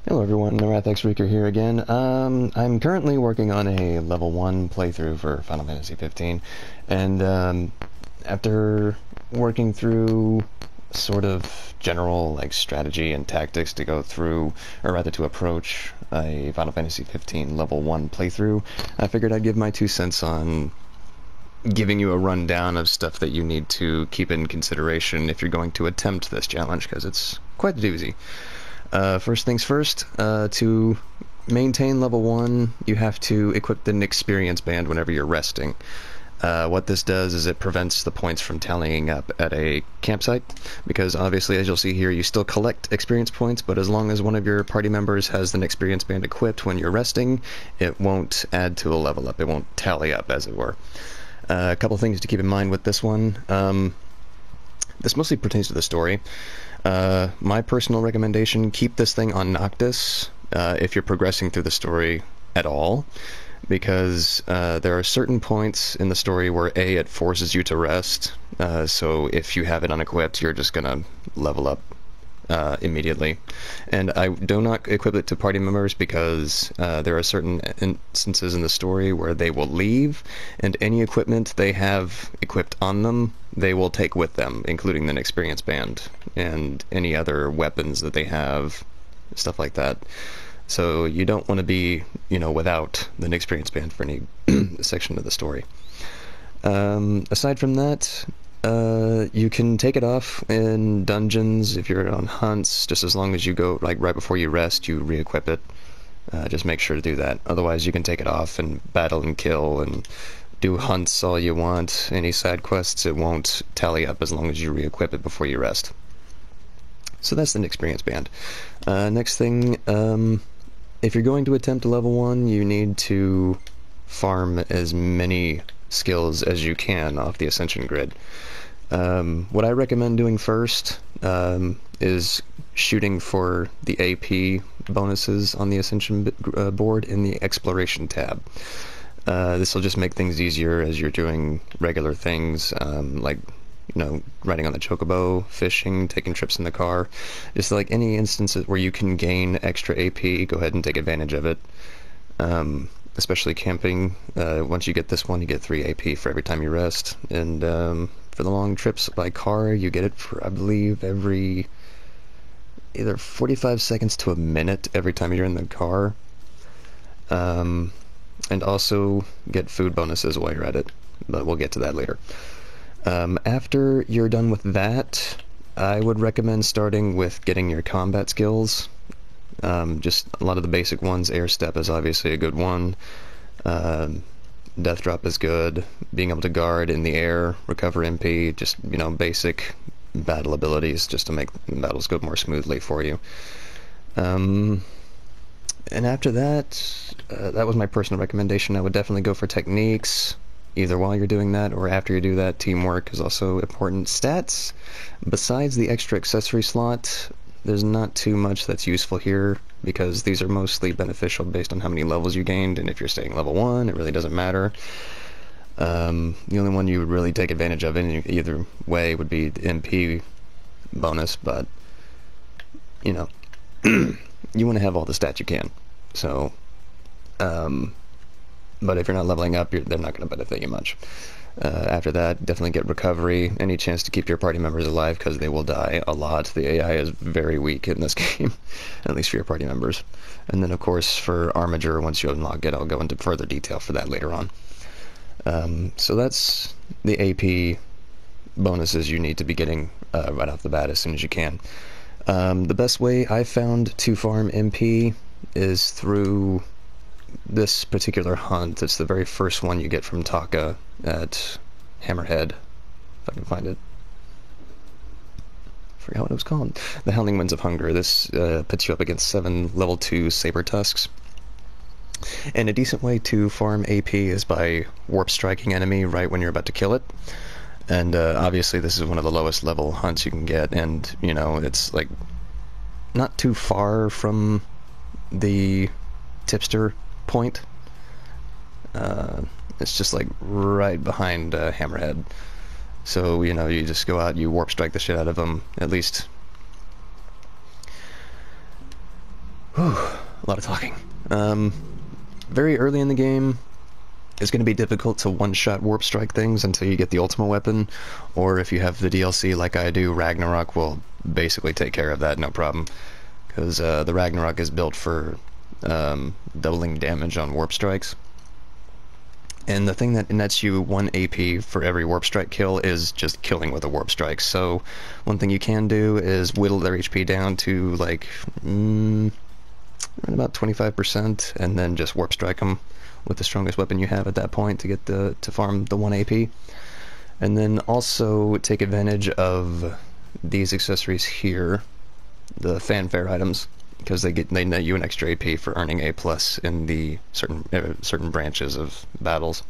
Hello everyone, Wrathex Reeker here again. I'm currently working on a level 1 playthrough for Final Fantasy 15, and after working through sort of general like strategy and tactics to go through, or rather to approach a Final Fantasy 15 level 1 playthrough, I figured I'd give my 2 cents on giving you a rundown of stuff that you need to keep in consideration if you're going to attempt this challenge, because it's quite a doozy. First things first, to maintain level 1, you have to equip the experience band whenever you're resting. What this does is it prevents the points from tallying up at a campsite, because obviously, as you'll see here, you still collect experience points, but as long as one of your party members has an experience band equipped when you're resting, it won't add to a level up. It won't tally up, as it were. A couple things to keep in mind with this one. This mostly pertains to the story. My personal recommendation, keep this thing on Noctis if you're progressing through the story at all, because there are certain points in the story where it forces you to rest, so if you have it unequipped, you're just gonna level up immediately. And I do not equip it to party members because there are certain instances in the story where they will leave, and any equipment they have equipped on them they will take with them, including the experience band and any other weapons that they have, stuff like that. So you don't want to be, without the experience band for any section of the story. Aside from that, you can take it off in dungeons if you're on hunts, just as long as you go, like, right before you rest, you re-equip it. Just make sure to do that. Otherwise, you can take it off and battle and kill and do hunts all you want. Any side quests, it won't tally up as long as you re-equip it before you rest. So that's the experience band. Next thing, if you're going to attempt a level 1, you need to farm as many skills as you can off the Ascension grid. What I recommend doing first is shooting for the AP bonuses on the Ascension board in the Exploration tab. This will just make things easier as you're doing regular things, like, riding on the chocobo, fishing, taking trips in the car. Just like any instances where you can gain extra AP, go ahead and take advantage of it. Especially camping. Once you get this one, you get 3 AP for every time you rest. And for the long trips by car, you get it for, I believe, every either 45 seconds to a minute every time you're in the car. And also get food bonuses while you're at it, but we'll get to that later. After you're done with that, I would recommend starting with getting your combat skills. Just a lot of the basic ones. Air step is obviously a good one. Death drop is good. Being able to guard in the air, recover MP, just, basic battle abilities just to make battles go more smoothly for you. And after that, that was my personal recommendation. I would definitely go for techniques, either while you're doing that or after you do that. Teamwork is also important. Stats, besides the extra accessory slot, there's not too much that's useful here, because these are mostly beneficial based on how many levels you gained, and if you're staying level 1, it really doesn't matter. The only one you would really take advantage of in either way would be the MP bonus, but, you want to have all the stats you can. So, but if you're not leveling up, they're not going to benefit you much. After that, definitely get recovery, any chance to keep your party members alive, because they will die a lot. The AI is very weak in this game, at least for your party members. And then, of course, for Armiger, once you unlock it, I'll go into further detail for that later on. So that's the AP bonuses you need to be getting right off the bat as soon as you can. The best way I've found to farm MP is through this particular hunt. It's the very first one you get from Taka at Hammerhead, if I can find it. Forgot what it was called. The Howling Winds of Hunger. This puts you up against 7 level 2 saber tusks. And a decent way to farm AP is by warp striking enemy right when you're about to kill it. And obviously this is one of the lowest level hunts you can get, and it's like not too far from the tipster point. It's just like right behind Hammerhead. So, you just go out, you warp strike the shit out of them, at least Whew, a lot of talking. Very early in the game, it's going to be difficult to one-shot warp strike things until you get the ultimate weapon, or if you have the DLC like I do, Ragnarok will basically take care of that, no problem. Because the Ragnarok is built for doubling damage on warp strikes. And the thing that nets you 1 AP for every warp strike kill is just killing with a warp strike. So one thing you can do is whittle their HP down to like around about 25%, and then just warp strike them with the strongest weapon you have at that point to get to farm the 1 AP. And then also take advantage of these accessories here, the fanfare items, because they net you an extra AP for earning A+ in the certain branches of battles.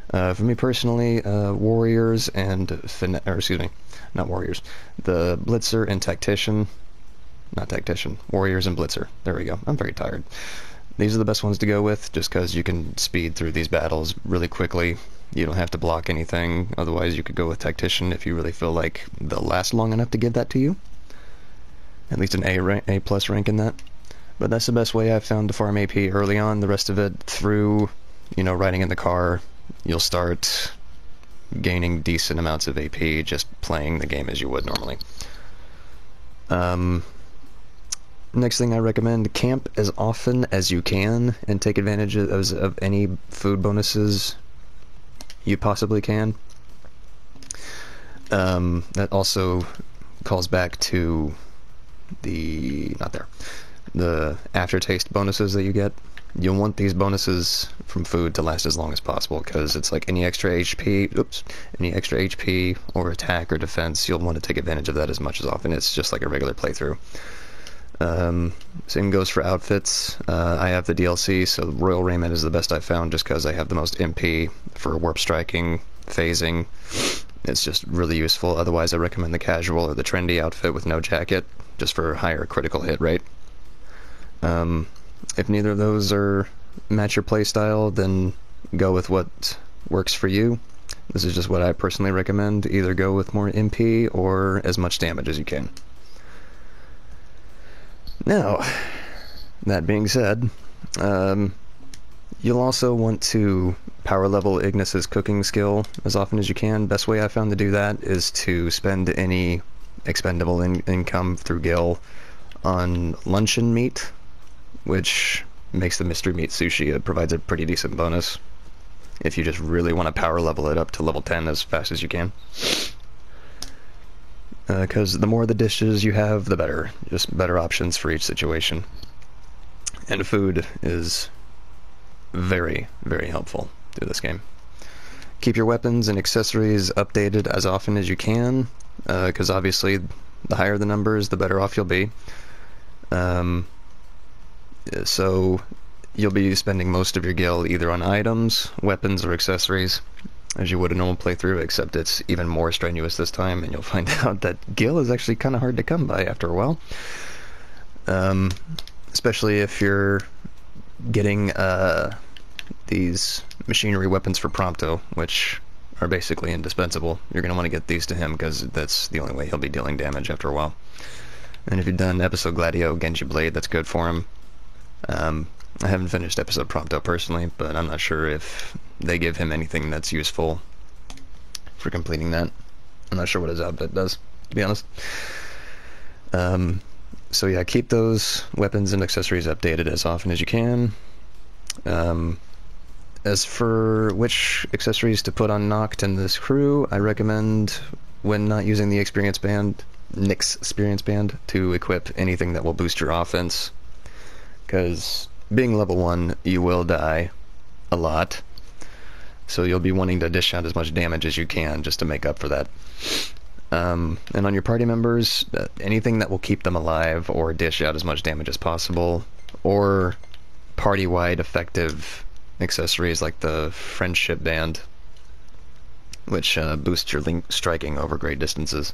For me personally, warriors and not warriors, the blitzer and tactician, not tactician, warriors and blitzer. There we go. I'm very tired. These are the best ones to go with, just because you can speed through these battles really quickly. You don't have to block anything. Otherwise, you could go with tactician if you really feel like they'll last long enough to give that to you. At least an A+ rank in that. But that's the best way I've found to farm AP early on. The rest of it, through, riding in the car, you'll start gaining decent amounts of AP just playing the game as you would normally. Next thing I recommend, camp as often as you can and take advantage of any food bonuses you possibly can. That also calls back to the aftertaste bonuses that you get. You'll want these bonuses from food to last as long as possible, because it's like any extra HP or attack or defense, you'll want to take advantage of that as much as often. It's just like a regular playthrough. Same goes for outfits. I have the DLC, so Royal Raiment is the best I've found, just because I have the most MP for warp striking, phasing. It's just really useful. Otherwise, I recommend the casual or the trendy outfit with no jacket, just for higher critical hit rate. If neither of those match your playstyle, then go with what works for you. This is just what I personally recommend. Either go with more MP or as much damage as you can. Now, that being said, you'll also want to power level Ignis's cooking skill as often as you can. Best way I found to do that is to spend any expendable income through Gil on luncheon meat, which makes the mystery meat sushi. It provides a pretty decent bonus if you just really want to power level it up to level 10 as fast as you can. Because the more the dishes you have, the better. Just better options for each situation. And food is very, very helpful through this game. Keep your weapons and accessories updated as often as you can, because obviously the higher the numbers, the better off you'll be. So you'll be spending most of your gil either on items, weapons, or accessories, as you would a normal playthrough, except it's even more strenuous this time, and you'll find out that gil is actually kind of hard to come by after a while. Especially if you're getting these machinery weapons for Prompto, which are basically indispensable. You're going to want to get these to him, because that's the only way he'll be dealing damage after a while. And if you've done Episode Gladio, Genji Blade, that's good for him. I haven't finished Episode Prompto personally, but I'm not sure if they give him anything that's useful for completing that. I'm not sure what his outfit does, to be honest. So yeah, keep those weapons and accessories updated as often as you can. As for which accessories to put on Noct and this crew, I recommend, when not using the experience band, Nyx experience band, to equip anything that will boost your offense. Because being level 1, you will die a lot. So you'll be wanting to dish out as much damage as you can just to make up for that. And on your party members, anything that will keep them alive or dish out as much damage as possible, or party-wide effective accessories like the Friendship Band, which boosts your link striking over great distances.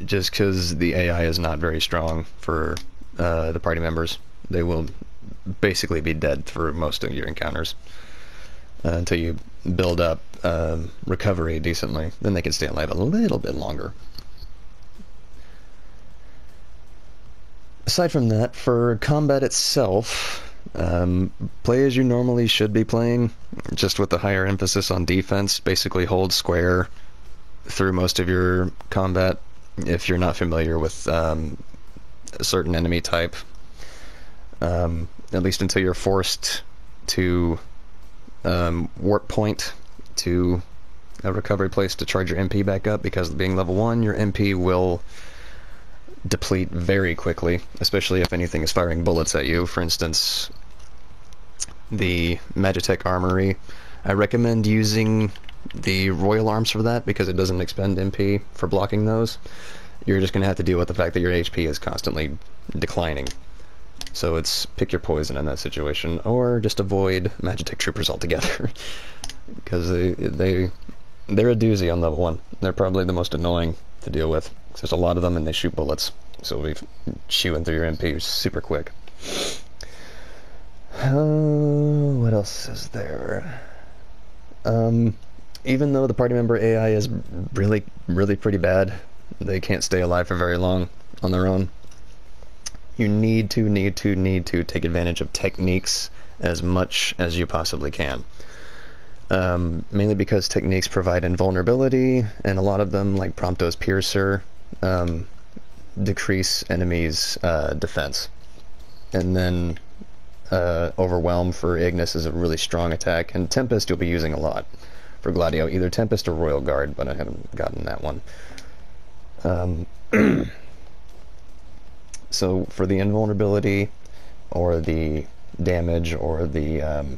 Just because the AI is not very strong for the party members, they will basically be dead for most of your encounters until you build up recovery decently. Then they can stay alive a little bit longer. Aside from that, for combat itself, play as you normally should be playing, just with the higher emphasis on defense. Basically hold square through most of your combat if you're not familiar with a certain enemy type. At least until you're forced to warp point to a recovery place to charge your MP back up, because being level 1, your MP will deplete very quickly, especially if anything is firing bullets at you. For instance, the Magitech Armory, I recommend using the Royal Arms for that because it doesn't expend MP for blocking those. You're just going to have to deal with the fact that your HP is constantly declining. So it's pick your poison in that situation, or just avoid Magitech Troopers altogether. Because they're a doozy on level 1. They're probably the most annoying to deal with. There's a lot of them and they shoot bullets. So we're chewing through your MP super quick. What else is there? Even though the party member AI is really, really pretty bad, they can't stay alive for very long on their own. You need to take advantage of techniques as much as you possibly can. Mainly because techniques provide invulnerability, and a lot of them, like Prompto's Piercer, decrease enemies' defense. And then Overwhelm for Ignis is a really strong attack, and Tempest you'll be using a lot for Gladio, either Tempest or Royal Guard, but I haven't gotten that one. So for the invulnerability, or the damage, or the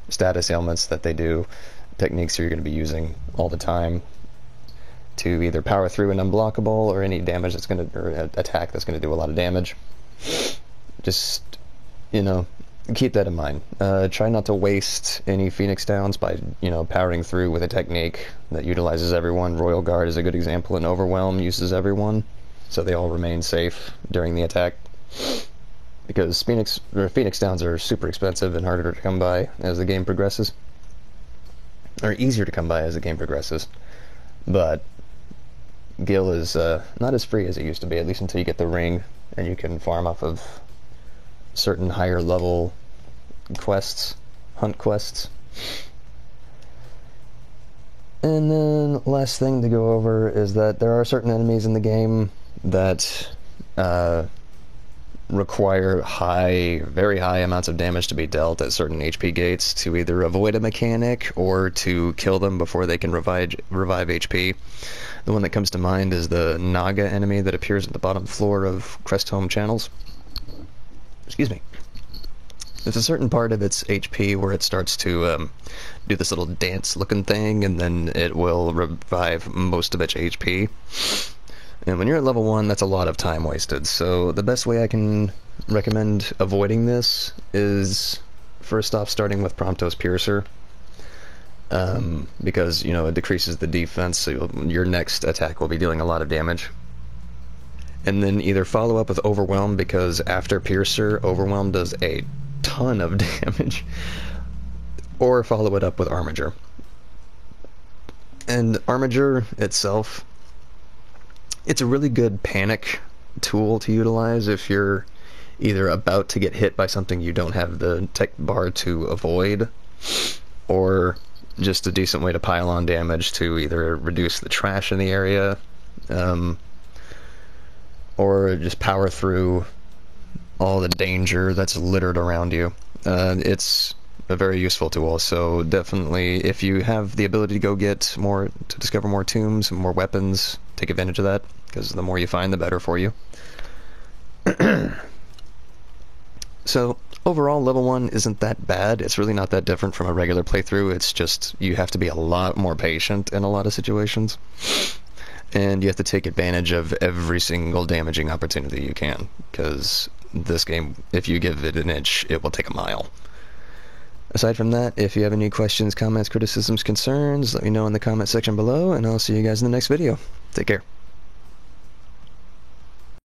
status ailments that they do, techniques you're going to be using all the time to either power through an unblockable or any damage that's going to, or attack that's going to do a lot of damage. Just, keep that in mind. Try not to waste any Phoenix Downs by, powering through with a technique that utilizes everyone. Royal Guard is a good example, and Overwhelm uses everyone, so they all remain safe during the attack. Because Phoenix Downs are super expensive and harder to come by as the game progresses. Or easier to come by as the game progresses. But Gil is not as free as it used to be, at least until you get the ring, and you can farm off of certain higher level quests, hunt quests. And then last thing to go over is that there are certain enemies in the game that require very high amounts of damage to be dealt at certain HP gates to either avoid a mechanic or to kill them before they can revive HP. The one that comes to mind is the Naga enemy that appears at the bottom floor of Crestholm Channels. Excuse me. There's a certain part of its HP where it starts to do this little dance-looking thing, and then it will revive most of its HP. And when you're at level 1, that's a lot of time wasted. So the best way I can recommend avoiding this is, first off, starting with Prompto's Piercer. Because, it decreases the defense, so your next attack will be dealing a lot of damage. And then either follow up with Overwhelm, because after Piercer, Overwhelm does a ton of damage. Or follow it up with Armiger. And Armiger itself, it's a really good panic tool to utilize if you're either about to get hit by something you don't have the tech bar to avoid, or just a decent way to pile on damage to either reduce the trash in the area, or just power through all the danger that's littered around you. It's a very useful tool, so definitely if you have the ability to discover more tombs and more weapons, take advantage of that, because the more you find, the better for you. So overall, level 1 isn't that bad. It's really not that different from a regular playthrough. It's just you have to be a lot more patient in a lot of situations, and you have to take advantage of every single damaging opportunity you can, because this game, if you give it an inch, it will take a mile. Aside from that, if you have any questions, comments, criticisms, concerns, let me know in the comment section below, and I'll see you guys in the next video. Take care.